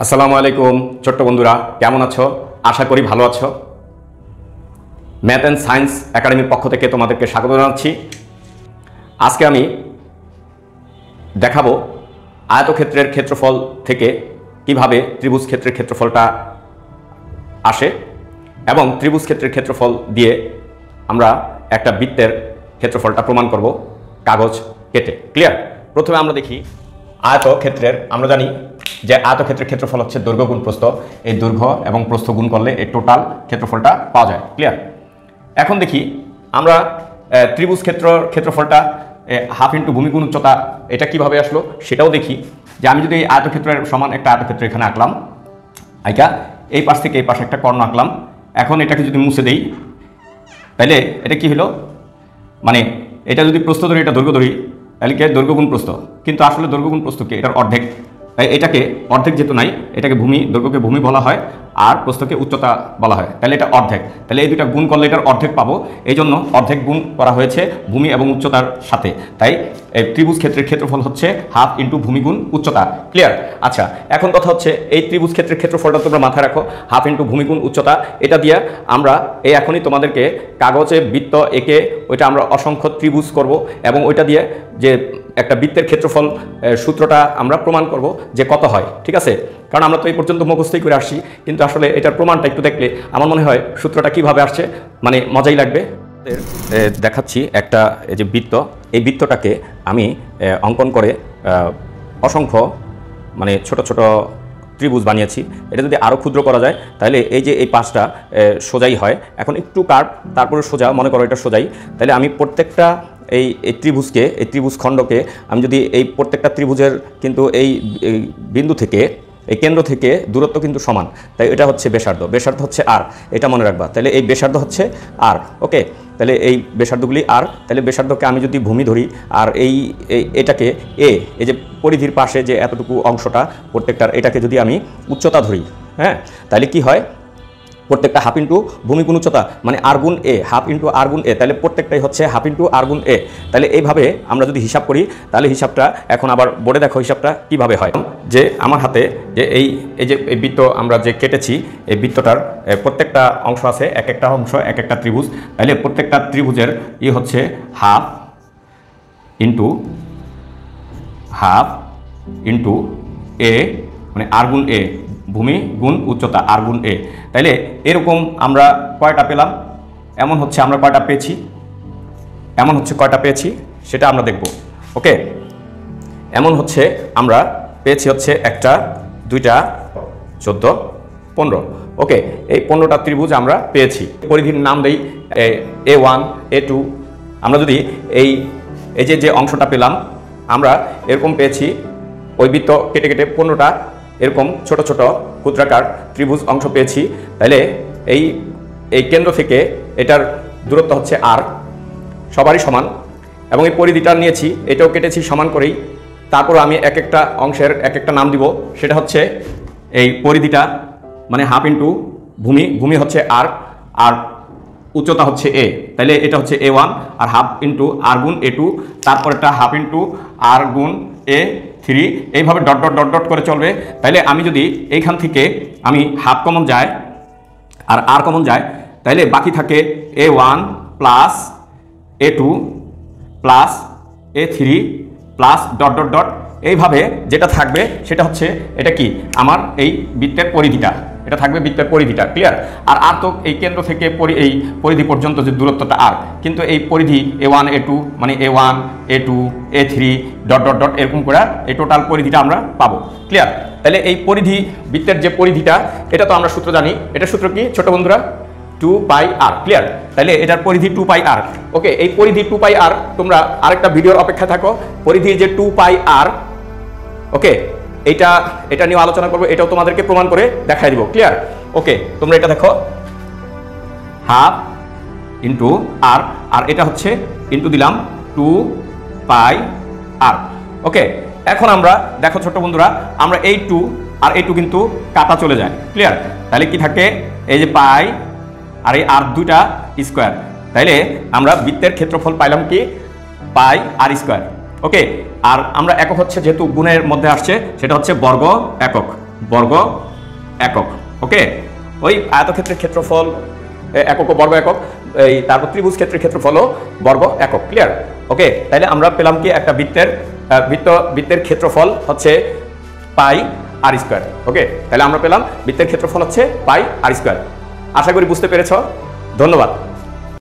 আসসালামু আলাইকুম ছোট্ট বন্ধুরা, কেমন আছো? আশা করি ভালো আছো। ম্যাথ অ্যান্ড সায়েন্স একাডেমির পক্ষ থেকে তোমাদেরকে স্বাগত জানাচ্ছি। আজকে আমি দেখাবো আয়তক্ষেত্রের ক্ষেত্রফল থেকে কিভাবে ত্রিভুজ ক্ষেত্রের ক্ষেত্রফলটা আসে এবং ত্রিভুজ ক্ষেত্রের ক্ষেত্রফল দিয়ে আমরা একটা বৃত্তের ক্ষেত্রফলটা প্রমাণ করব কাগজ কেটে। ক্লিয়ার? প্রথমে আমরা দেখি আয়তক্ষেত্রের, আমরা জানি যে আয়তক্ষেত্রের ক্ষেত্রফল হচ্ছে দৈর্ঘ্য গুণ প্রস্থ। এই দৈর্ঘ্য এবং প্রস্থ গুণ করলে এই টোটাল ক্ষেত্রফলটা পাওয়া যায়। ক্লিয়ার? এখন দেখি আমরা ত্রিভুজ ক্ষেত্রফলটা হাফ ইন্টু ভূমি গুণ উচ্চতা, এটা কিভাবে আসলো সেটাও দেখি। যে আমি যদি এই আয়তক্ষেত্রের সমান একটা আয়তক্ষেত্র এখানে আঁকলাম, আঁকা এই পাশ থেকে এই পাশে একটা কর্ণ আঁকলাম। এখন এটাকে যদি মুছে দেই তাহলে এটা কি হলো, মানে এটা যদি প্রস্থ ধরি, এটা দৈর্ঘ্য ধরি, তাহলে কি দৈর্ঘ্য গুণ প্রস্থ, কিন্তু আসলে দৈর্ঘ্য গুণ প্রস্থ কি, এটার অর্ধেক। তাই এটাকে অর্ধেক যেহেতু নাই, এটাকে ভূমি, দৈর্ঘ্যকে ভূমি বলা হয় আর প্রস্থকে উচ্চতা বলা হয়, তাহলে এটা অর্ধেক। তাহলে এই দুটা গুণ করলে এটার অর্ধেক পাবো, এই জন্য অর্ধেক গুণ করা হয়েছে ভূমি এবং উচ্চতার সাথে। তাই এই ত্রিভুজ ক্ষেত্রের ক্ষেত্রফল হচ্ছে হাফ ইন্টু ভূমি গুণ উচ্চতা। ক্লিয়ার? আচ্ছা, এখন কথা হচ্ছে এই ত্রিভুজ ক্ষেত্রের ক্ষেত্রফলটা তোমরা মাথায় রাখো, হাফ ইন্টু ভূমি গুণ উচ্চতা। এটা দিয়ে আমরা এখনই তোমাদেরকে কাগজে বৃত্ত এঁকে ওইটা আমরা অসংখ্য ত্রিভুজ করব এবং ওইটা দিয়ে যে একটা বৃত্তের ক্ষেত্রফল সূত্রটা আমরা প্রমাণ করব যে কত হয়। ঠিক আছে? কারণ আমরা তো এই পর্যন্ত মুখস্থই করে আসছি, কিন্তু আসলে এটার প্রমাণটা একটু দেখলে আমার মনে হয় সূত্রটা কিভাবে আসছে মানে মজাই লাগবে। দেখাচ্ছি একটা এই যে বৃত্ত, এই বৃত্তটাকে আমি অঙ্কন করে অসংখ্য মানে ছোট ছোট ত্রিভুজ বানিয়েছি। এটা যদি আরও ক্ষুদ্র করা যায় তাহলে এই যে এই পাশটা সোজাই হয়। এখন একটু কার্ভ, তারপরে সোজা, মনে করো এটা সোজাই। তাহলে আমি প্রত্যেকটা এই ত্রিভুজকে, এই ত্রিভুজ খণ্ডকে আমি যদি এই প্রত্যেকটা ত্রিভুজের কিন্তু এই বিন্দু থেকে, এই কেন্দ্র থেকে দূরত্ব কিন্তু সমান, তাই এটা হচ্ছে ব্যাসার্ধ, ব্যাসার্ধ হচ্ছে আর, এটা মনে রাখবা। তাহলে এই ব্যাসার্ধ হচ্ছে আর, ওকে। তাহলে এই ব্যাসার্ধগুলি আর, তাহলে ব্যাসার্ধকে আমি যদি ভূমি ধরি আর এটাকে এ, এই যে পরিধির পাশে যে এতটুকু অংশটা প্রত্যেকটার, এটাকে যদি আমি উচ্চতা ধরি, হ্যাঁ, তাহলে কি হয়, প্রত্যেকটা হাফ ইন্টু ভূমি গুণ উচ্চতা মানে আর গুণ এ, হাফ ইন্টু আর গুণ এ, তাহলে প্রত্যেকটাই হচ্ছে হাফ ইন্টু আর গুণ এ। তাহলে এইভাবে আমরা যদি হিসাব করি তাহলে হিসাবটা এখন আবার বোর্ডে দেখো হিসাবটা কিভাবে হয়। যে আমার হাতে যে এই যে এই বৃত্ত আমরা যে কেটেছি, এই বৃত্তটার প্রত্যেকটা অংশ আছে, এক একটা অংশ এক একটা ত্রিভুজ। তাহলে প্রত্যেকটা ত্রিভুজের হচ্ছে হাফ ইন্টু এ, মানে আর গুণ এ, ভূমি গুণ উচ্চতা আর গুণ এ। তাইলে এরকম আমরা কয়টা পেলাম, এমন হচ্ছে আমরা কয়টা পেয়েছি, এমন হচ্ছে কয়টা পেয়েছি সেটা আমরা দেখব। ওকে, এমন হচ্ছে আমরা পেয়েছি হচ্ছে একটা, দুইটা, 14, 15। ওকে, এই 15টা ত্রিভুজ আমরা পেয়েছি। পরিধির নাম দেই A1, A2। আমরা যদি এই যে অংশটা পেলাম, আমরা এরকম পেয়েছি, ওই বৃত্ত কেটে কেটে 15টা এরকম ছোট ছোট ক্ষুদ্রাকার ত্রিভুজ অংশ পেয়েছি। তাহলে এই কেন্দ্র থেকে এটার দূরত্ব হচ্ছে আর, সবারই সমান, এবং এই পরিধিটা নিয়েছি, এটাও কেটেছি সমান করেই। তারপর আমি এক একটা অংশের এক একটা নাম দিব, সেটা হচ্ছে এই পরিধিটা মানে হাফ ইন্টু ভূমি হচ্ছে আর উচ্চতা হচ্ছে এ। তাহলে এটা হচ্ছে A1 আর হাফ ইন্টু আর গুণ A2, তারপর একটা হাফ ইন্টু আর গুণ A3, এইভাবে ডট ডট ডট ডট করে চলবে। তাহলে আমি যদি এইখান থেকে আমি হাফ কমন যায় আর আর কমন যায়, তাহলে বাকি থাকে A1 plus A2 plus A3 plus dot dot dot, এইভাবে যেটা থাকবে সেটা হচ্ছে এটা কি, আমার এই বৃত্তের পরিধিটা, এটা থাকবে বৃত্তের পরিধিটা। ক্লিয়ার? আর তো এই কেন্দ্র থেকে এই পরিধি পর্যন্ত যে দূরত্বটা আর, কিন্তু এই পরিধি A1 A2 মানে A1 A2 A3 dot dot dot এরকম করে এই টোটাল পরিধিটা আমরা পাবো। ক্লিয়ার? তাহলে এই পরিধি, বৃত্তের যে পরিধিটা, এটা তো আমরা সূত্র জানি। এটা সূত্র কি ছোট বন্ধুরা? 2πr। ক্লিয়ার? তাহলে এটার পরিধি 2πr। ওকে, এই পরিধি 2πr, তোমরা আরেকটা ভিডিওর অপেক্ষা থাকো, পরিধির যে 2πr, ওকে, এটা নিয়ে আলোচনা করবো, এটাও তোমাদেরকে প্রমাণ করে দেখাই দিব। ক্লিয়ার? ওকে, তোমরা এটা দেখো, হাফ ইন্টু আর এটা হচ্ছে ইন্টু দিলাম 2πr। ওকে, এখন আমরা দেখো ছোট্ট বন্ধুরা, আমরা এই 2 আর এই 2 কিন্তু কাটা চলে যায়। ক্লিয়ার? তাহলে কি থাকে, এই যে পাই আর এই আর দুইটা স্কোয়ার। তাইলে আমরা বৃত্তের ক্ষেত্রফল পাইলাম কি, পাই আর স্কোয়ার। ওকে, আর আমরা একক হচ্ছে যেহেতু গুণের মধ্যে আসছে, সেটা হচ্ছে বর্গ একক। বর্গ একক। ওকে, ওই আয়তক্ষেত্রের ক্ষেত্রফল একক ও বর্গ একক, এই তারপর ত্রিভুজ ক্ষেত্রের ক্ষেত্রফলও বর্গ একক। ক্লিয়ার? ওকে, তাহলে আমরা পেলাম কি একটা বৃত্তের ক্ষেত্রফল হচ্ছে পাই আর স্কোয়ার। ওকে, তাহলে আমরা পেলাম বৃত্তের ক্ষেত্রফল হচ্ছে পাই আর স্কোয়ার। আশা করি বুঝতে পেরেছ। ধন্যবাদ।